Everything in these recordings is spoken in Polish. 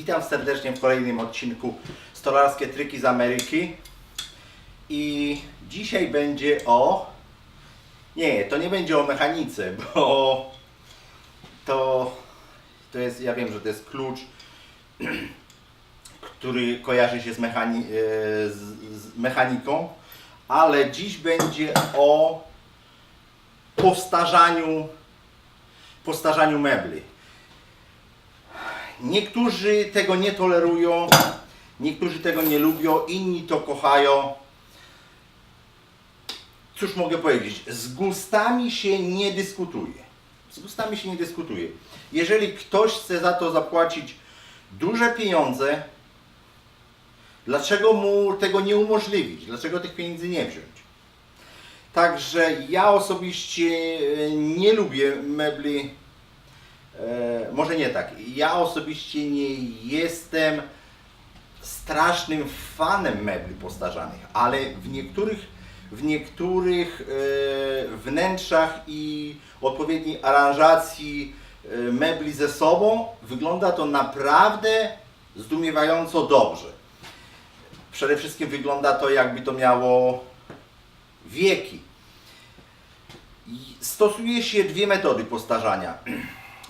Witam serdecznie w kolejnym odcinku Stolarskie Triki z Ameryki. I dzisiaj będzie o... Nie, to nie będzie o mechanice, bo to jest, ja wiem, że to jest klucz, który kojarzy się z mechaniką, ale dziś będzie o postarzaniu mebli. Niektórzy tego nie tolerują, niektórzy tego nie lubią, inni to kochają. Cóż mogę powiedzieć? Z gustami się nie dyskutuje. Z gustami się nie dyskutuje. Jeżeli ktoś chce za to zapłacić duże pieniądze, dlaczego mu tego nie umożliwić? Dlaczego tych pieniędzy nie wziąć? Także ja osobiście nie lubię mebli. Może nie tak. Ja osobiście nie jestem strasznym fanem mebli postarzanych, ale w niektórych wnętrzach i odpowiedniej aranżacji mebli ze sobą wygląda to naprawdę zdumiewająco dobrze. Przede wszystkim wygląda to, jakby to miało wieki. Stosuje się dwie metody postarzania.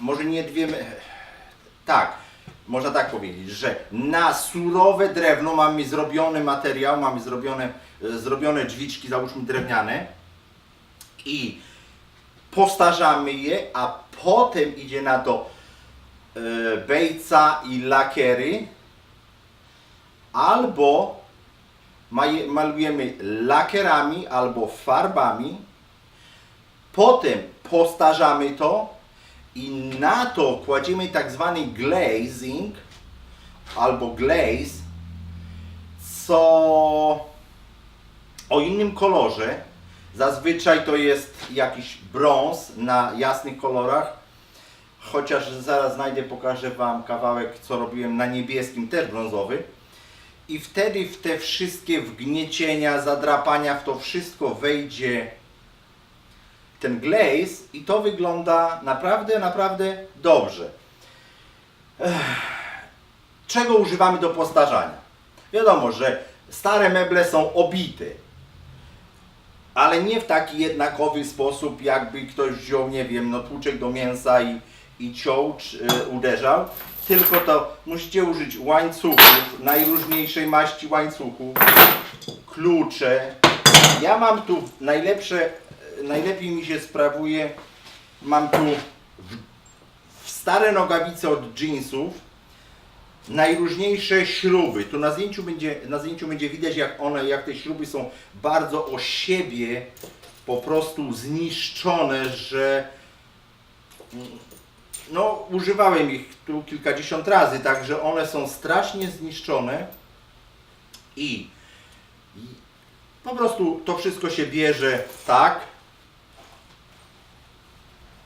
Może nie dwie... Tak, można tak powiedzieć, że na surowe drewno mamy zrobiony materiał, mamy zrobione drzwiczki, załóżmy drewniane, i postarzamy je, a potem idzie na to bejca i lakiery, albo malujemy lakierami albo farbami, potem postarzamy to i na to kładziemy tak zwany glazing albo glaze, co o innym kolorze. Zazwyczaj to jest jakiś brąz na jasnych kolorach, chociaż zaraz znajdę, pokażę Wam kawałek, co robiłem na niebieskim, też brązowy. I wtedy w te wszystkie wgniecienia, zadrapania, w to wszystko wejdzie ten glaze i to wygląda naprawdę, naprawdę dobrze. Czego używamy do postarzania? Wiadomo, że stare meble są obite, ale nie w taki jednakowy sposób, jakby ktoś wziął, nie wiem, no, tłuczek do mięsa i ciął, uderzał, tylko to musicie użyć łańcuchów, najróżniejszej maści łańcuchów, klucze. Ja mam tu najlepiej mi się sprawuje, mam tu w stare nogawice od jeansów najróżniejsze śruby. Tu na zdjęciu będzie widać, jak te śruby są bardzo o siebie po prostu zniszczone, że no, używałem ich tu kilkadziesiąt razy, także one są strasznie zniszczone i po prostu to wszystko się bierze tak,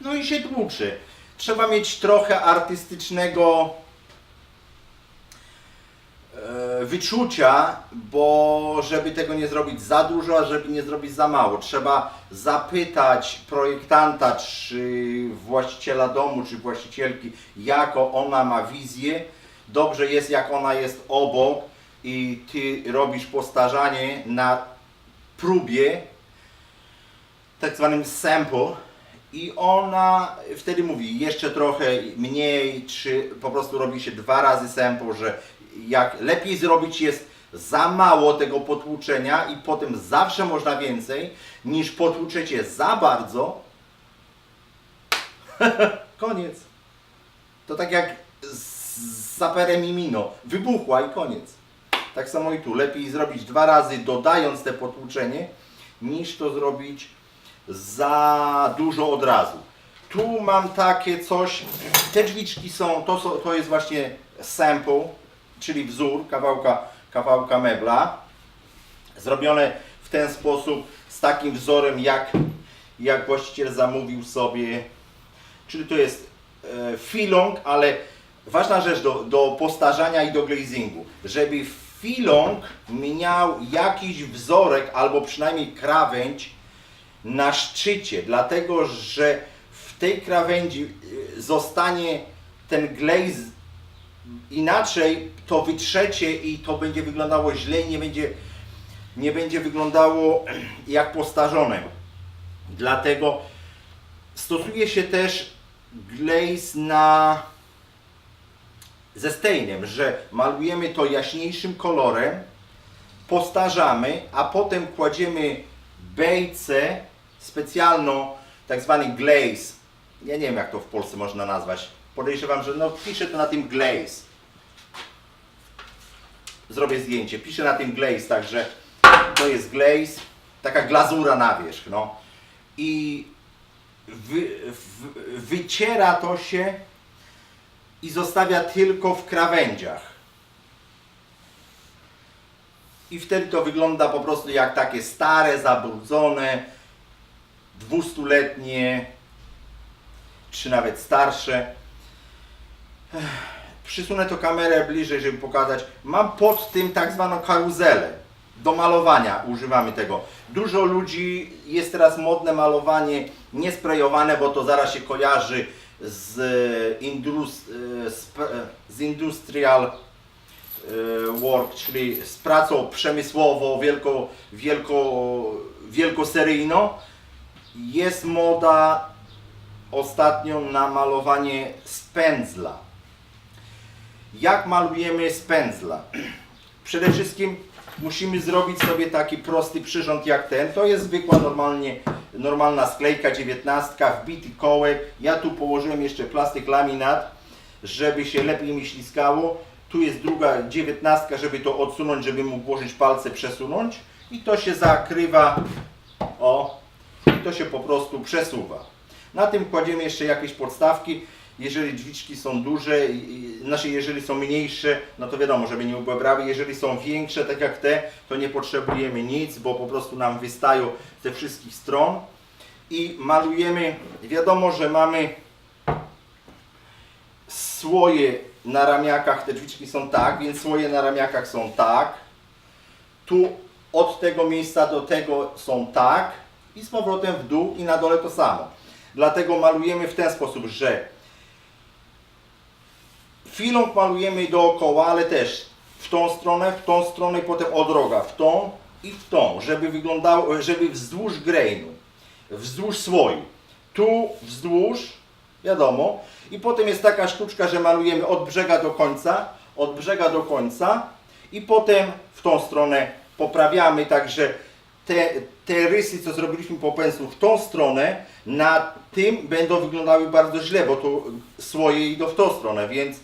no i się tłucze. Trzeba mieć trochę artystycznego wyczucia, bo żeby tego nie zrobić za dużo, a żeby nie zrobić za mało. Trzeba zapytać projektanta, czy właściciela domu, czy właścicielki, jaką ona ma wizję. Dobrze jest, jak ona jest obok i Ty robisz postarzanie na próbie, tak zwanym sample, i ona wtedy mówi jeszcze trochę mniej, czy po prostu robi się 2 razy sample, że jak lepiej zrobić jest za mało tego potłuczenia i potem zawsze można więcej, niż potłuczecie za bardzo. Koniec. To tak jak z saperem i mino. Wybuchła i koniec. Tak samo i tu. Lepiej zrobić 2 razy, dodając te potłuczenie, niż to zrobić za dużo od razu. Tu mam takie coś. Te drzwiczki są, to jest właśnie sample, czyli wzór kawałka mebla, zrobione w ten sposób, z takim wzorem, jak właściciel zamówił sobie. Czyli to jest filong, ale ważna rzecz do postarzania i do glazingu, żeby filong miał jakiś wzorek albo przynajmniej krawędź na szczycie, dlatego że w tej krawędzi zostanie ten glaze inaczej to wytrzecie i to będzie wyglądało źle i nie będzie wyglądało jak postarzone. Dlatego stosuje się też glaze ze steinem, że malujemy to jaśniejszym kolorem, postarzamy, a potem kładziemy bejce specjalną, tak zwany glaze. Ja nie wiem, jak to w Polsce można nazwać. Podejrzewam, że no, piszę to na tym glaze. Zrobię zdjęcie. Piszę na tym glaze, także to jest glaze, taka glazura na wierzch, no. I wyciera to się i zostawia tylko w krawędziach. I wtedy to wygląda po prostu jak takie stare, zabrudzone, 200-letnie, czy nawet starsze. Przysunę to kamerę bliżej, żeby pokazać. Mam pod tym tak zwaną karuzelę. Do malowania używamy tego. Dużo ludzi, jest teraz modne malowanie niesprejowane, bo to zaraz się kojarzy z industrial work, czyli z pracą przemysłową, wielkoseryjną. Jest moda ostatnio na malowanie z pędzla. Jak malujemy z pędzla? Przede wszystkim musimy zrobić sobie taki prosty przyrząd jak ten. To jest zwykła normalna sklejka 19, wbity kołek. Ja tu położyłem jeszcze plastyk laminat, żeby się lepiej mi śliskało. Tu jest druga 19, żeby to odsunąć, żeby mógł włożyć palce, przesunąć. I to się zakrywa, o, i to się po prostu przesuwa. Na tym kładziemy jeszcze jakieś podstawki. Jeżeli drzwiczki są duże, znaczy jeżeli są mniejsze, no to wiadomo, żeby nie ubłabrały. Jeżeli są większe, tak jak te, to nie potrzebujemy nic, bo po prostu nam wystają ze wszystkich stron. I malujemy, wiadomo, że mamy słoje na ramiakach, te drzwiczki są tak, więc słoje na ramiakach są tak. Tu od tego miejsca do tego są tak i z powrotem w dół i na dole to samo. Dlatego malujemy w ten sposób, że filą malujemy dookoła, ale też w tą stronę, potem od roga, w tą i w tą, żeby wyglądało, żeby wzdłuż grainu, wzdłuż słoi. Tu wzdłuż, wiadomo, i potem jest taka sztuczka, że malujemy od brzega do końca i potem w tą stronę poprawiamy, także te rysy, co zrobiliśmy po pędzlu w tą stronę, na tym będą wyglądały bardzo źle, bo tu słoje idą w tą stronę, więc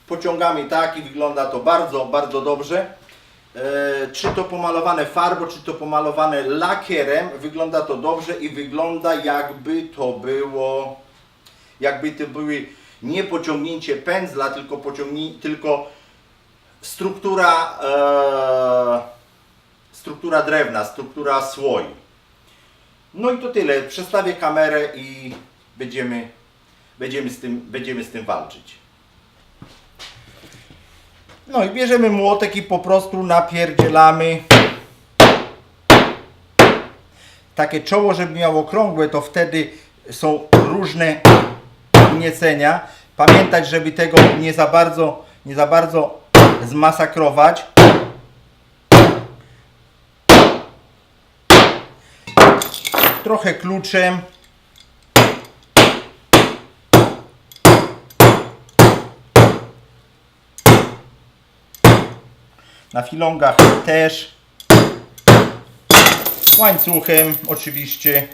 pociągamy tak i wygląda to bardzo, bardzo dobrze. Czy to pomalowane farbą, czy to pomalowane lakierem, wygląda to dobrze i wygląda jakby to były nie pociągnięcie pędzla, tylko struktura drewna, struktura słoi. No i to tyle. Przestawię kamerę i będziemy z tym walczyć. No i bierzemy młotek i po prostu napierdzielamy. Takie czoło, żeby miało okrągłe, to wtedy są różne ugniecenia. Pamiętać, żeby tego nie za bardzo zmasakrować. Trochę kluczem. Na filongach też. Łańcuchem oczywiście.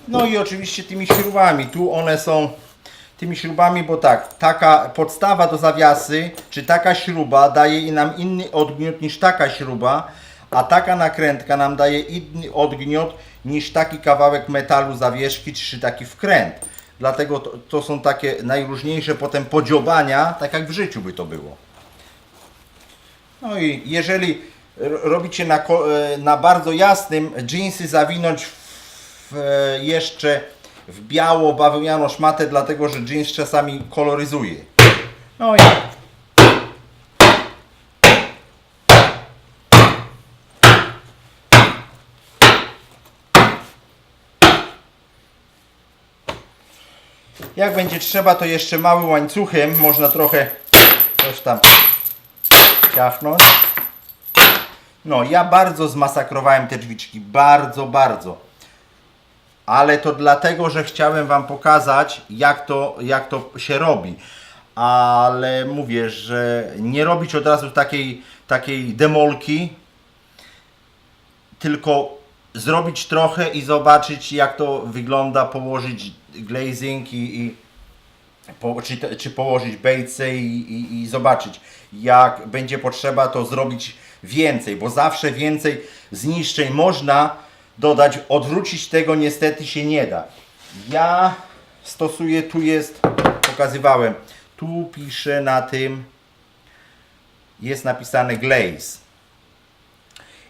No i oczywiście tymi śrubami. Tu one są tymi śrubami, bo tak, taka podstawa do zawiasy, czy taka śruba daje nam inny odgniot niż taka śruba, a taka nakrętka nam daje inny odgniot niż taki kawałek metalu zawieszki, czy taki wkręt. Dlatego to są takie najróżniejsze potem podziobania, tak jak w życiu by to było. No i jeżeli robicie na bardzo jasnym, dżinsy zawinąć jeszcze w biało bawełnianą szmatę, dlatego że dżins czasami koloryzuje. No i Jak będzie trzeba, to jeszcze małym łańcuchem można trochę coś tam ciachnąć. No, ja bardzo zmasakrowałem te drzwiczki, bardzo. Ale to dlatego, że chciałem Wam pokazać, jak to się robi. Ale mówię, że nie robić od razu takiej demolki, tylko zrobić trochę i zobaczyć, jak to wygląda, położyć glazing czy położyć bejce i zobaczyć, jak będzie potrzeba, to zrobić więcej, bo zawsze więcej zniszczeń można dodać, odwrócić tego niestety się nie da. Ja stosuję, tu jest, pokazywałem, tu piszę na tym, jest napisane glaze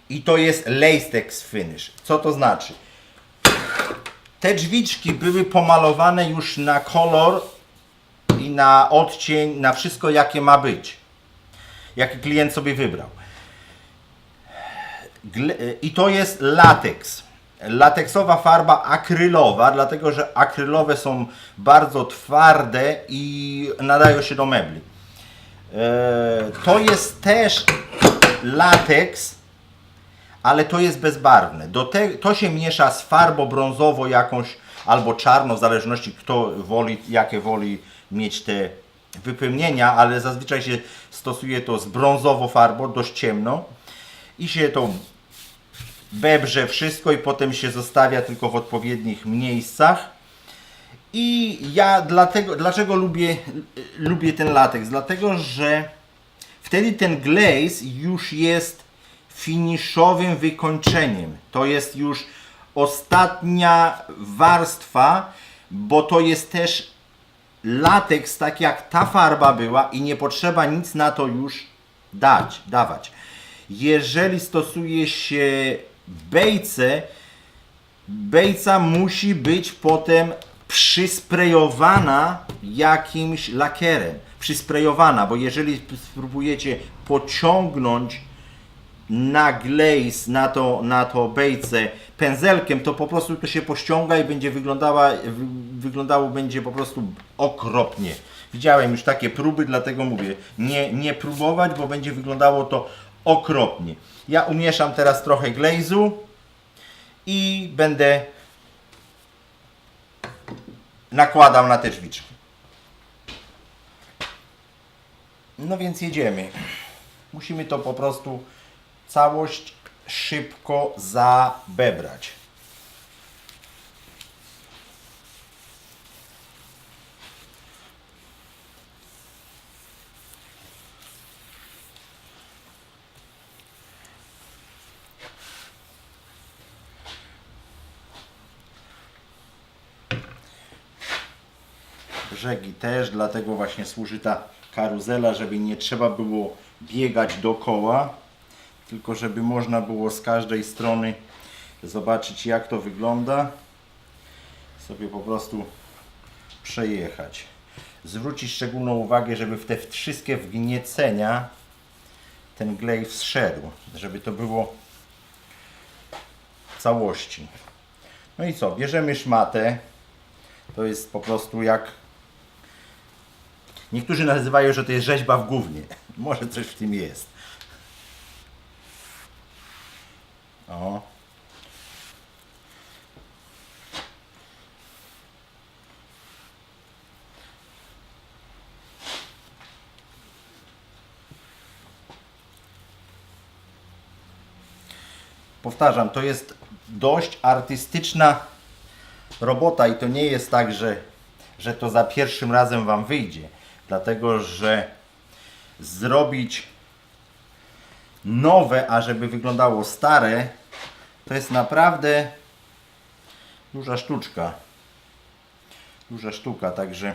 i to jest latex finish. Co to znaczy? Te drzwiczki były pomalowane już na kolor i na odcień, na wszystko jakie ma być, jaki klient sobie wybrał. I to jest lateks. Lateksowa farba akrylowa, dlatego że akrylowe są bardzo twarde i nadają się do mebli. To jest też lateks, ale to jest bezbarwne. To się miesza z farbą brązową jakąś albo czarną, w zależności kto woli, jakie woli mieć te wypełnienia, ale zazwyczaj się stosuje to z brązową farbą, dość ciemną i się to bebrze wszystko i potem się zostawia tylko w odpowiednich miejscach. I ja dlaczego lubię ten lateks? Dlatego, że wtedy ten glaze już jest finiszowym wykończeniem. To jest już ostatnia warstwa, bo to jest też lateks, tak jak ta farba była i nie potrzeba nic na to już dawać. Jeżeli stosuje się bejca musi być potem przysprejowana jakimś lakierem. Przysprejowana, bo jeżeli spróbujecie pociągnąć na glaze, na to bejce pędzelkiem, to po prostu to się pościąga i będzie wyglądało będzie po prostu okropnie. Widziałem już takie próby, dlatego mówię, nie próbować, bo będzie wyglądało to okropnie. Ja umieszam teraz trochę glaze'u i będę nakładał na te drzwiczki. No więc jedziemy. Musimy to po prostu całość szybko zabebrać. Brzegi też, dlatego właśnie służy ta karuzela, żeby nie trzeba było biegać dookoła, tylko żeby można było z każdej strony zobaczyć, jak to wygląda, sobie po prostu przejechać. Zwrócić szczególną uwagę, żeby w te wszystkie wgniecenia ten glaze zszedł, żeby to było w całości. No i co, bierzemy szmatę, to jest po prostu jak niektórzy nazywają, że to jest rzeźba w gównie. Może coś w tym jest. O. Powtarzam, to jest dość artystyczna robota i to nie jest tak, że to za pierwszym razem Wam wyjdzie. Dlatego, że zrobić nowe, a żeby wyglądało stare, to jest naprawdę duża sztuczka. Duża sztuka, także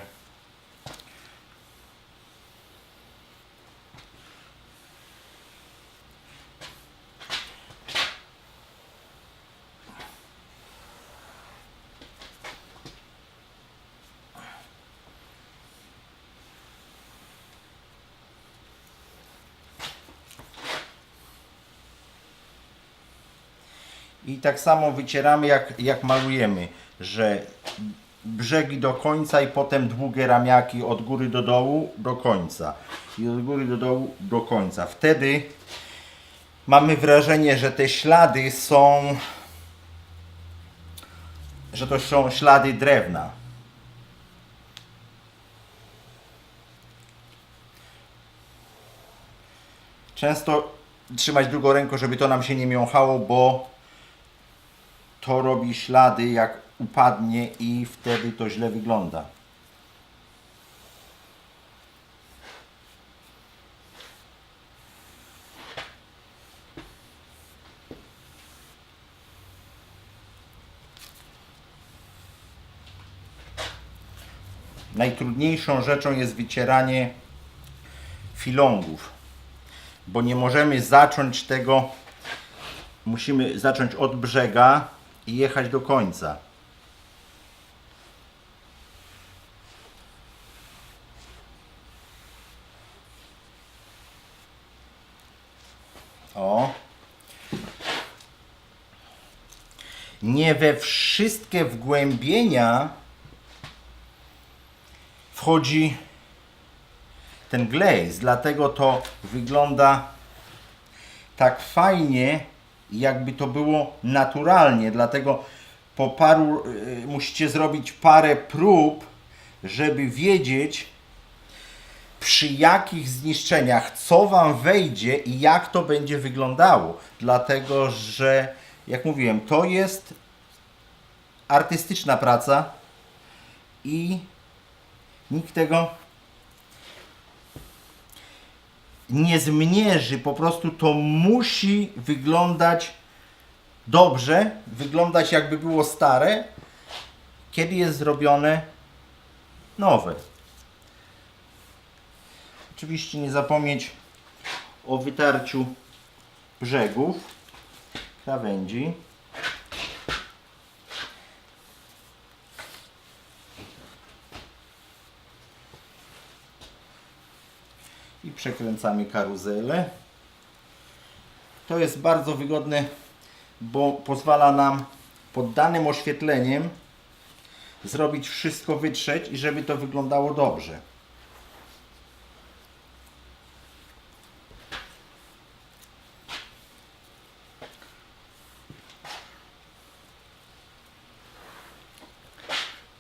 i tak samo wycieramy jak malujemy, że brzegi do końca i potem długie ramiaki od góry do dołu do końca. I od góry do dołu do końca. Wtedy mamy wrażenie, że te ślady są, że to są ślady drewna. Często trzymać drugą ręką, żeby to nam się nie miąchało, bo to robi ślady, jak upadnie i wtedy to źle wygląda. Najtrudniejszą rzeczą jest wycieranie filongów, bo nie możemy zacząć tego, musimy zacząć od brzega i jechać do końca. O. Nie we wszystkie wgłębienia wchodzi ten glaze, dlatego to wygląda tak fajnie, jakby to było naturalnie, dlatego po paru musicie zrobić parę prób, żeby wiedzieć, przy jakich zniszczeniach, co Wam wejdzie i jak to będzie wyglądało, dlatego że, jak mówiłem, to jest artystyczna praca i nikt tego nie zmierzy, po prostu to musi wyglądać dobrze, wyglądać jakby było stare, kiedy jest zrobione nowe. Oczywiście nie zapomnieć o wytarciu brzegów, krawędzi. I przekręcamy karuzelę. To jest bardzo wygodne, bo pozwala nam pod danym oświetleniem zrobić wszystko, wytrzeć i żeby to wyglądało dobrze.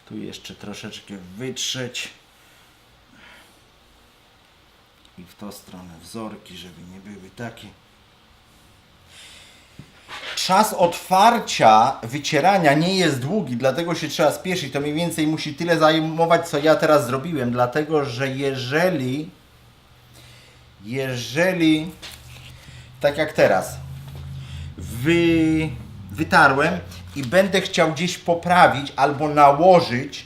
Tu jeszcze troszeczkę wytrzeć. I w tą stronę wzorki, żeby nie były takie. Czas otwarcia wycierania nie jest długi, dlatego się trzeba spieszyć. To mniej więcej musi tyle zajmować, co ja teraz zrobiłem, dlatego że jeżeli tak jak teraz wytarłem i będę chciał gdzieś poprawić albo nałożyć,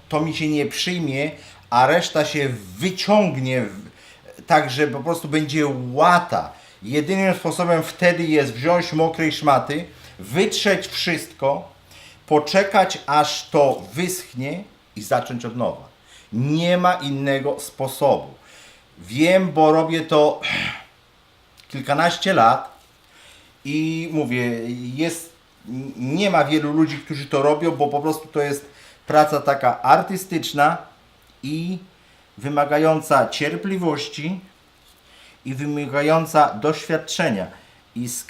to mi się nie przyjmie, a reszta się wyciągnie tak, że po prostu będzie łata. Jedynym sposobem wtedy jest wziąć mokrej szmaty, wytrzeć wszystko, poczekać aż to wyschnie i zacząć od nowa. Nie ma innego sposobu. Wiem, bo robię to kilkanaście lat i mówię, nie ma wielu ludzi, którzy to robią, bo po prostu to jest praca taka artystyczna i wymagająca cierpliwości i wymagająca doświadczenia. I z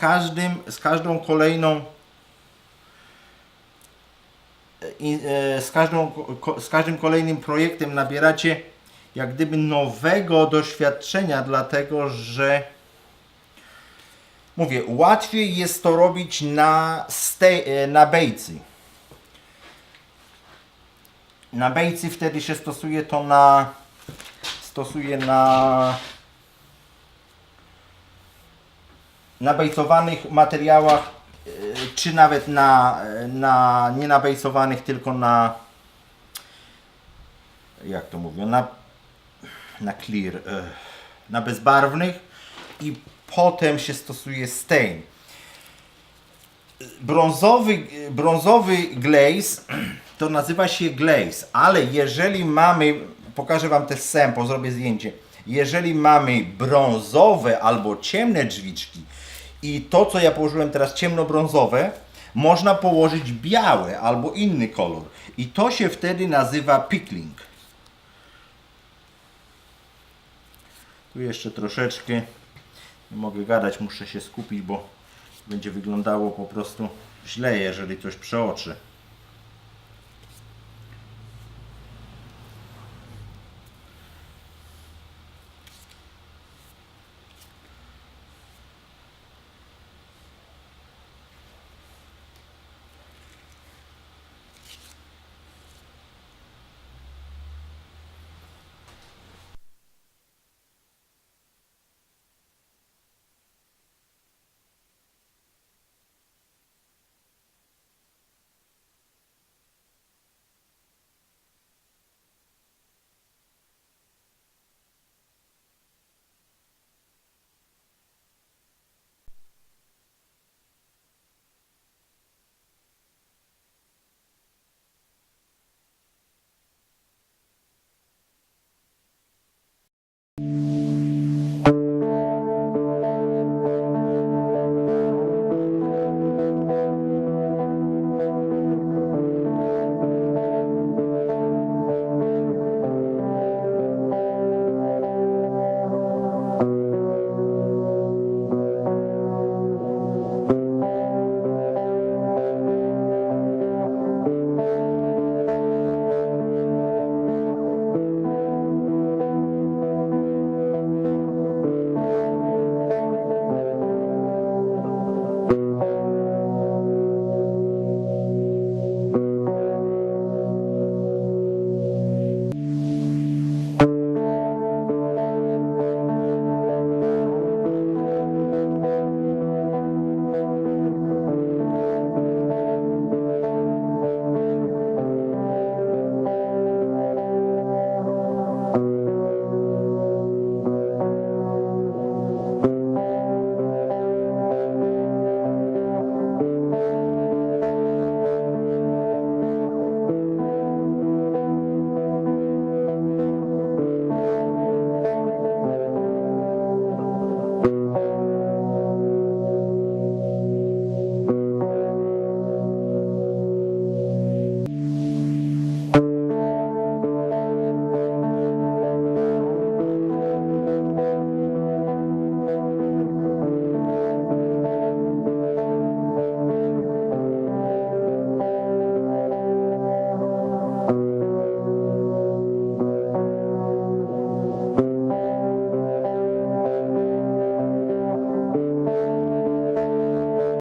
każdym kolejnym projektem nabieracie jak gdyby nowego doświadczenia, dlatego że mówię, łatwiej jest to robić na bejcy. Na bejcy wtedy się stosuje to na bejcowanych materiałach, czy nawet nie na bejcowanych, tylko na, jak to mówią, na clear, na bezbarwnych i potem się stosuje stain. Brązowy glaze to nazywa się glaze, ale jeżeli mamy, pokażę Wam też sample, zrobię zdjęcie, jeżeli mamy brązowe albo ciemne drzwiczki i to, co ja położyłem teraz ciemnobrązowe, można położyć białe albo inny kolor. I to się wtedy nazywa pickling. Tu jeszcze troszeczkę. Nie mogę gadać, muszę się skupić, bo będzie wyglądało po prostu źle, jeżeli coś przeoczy.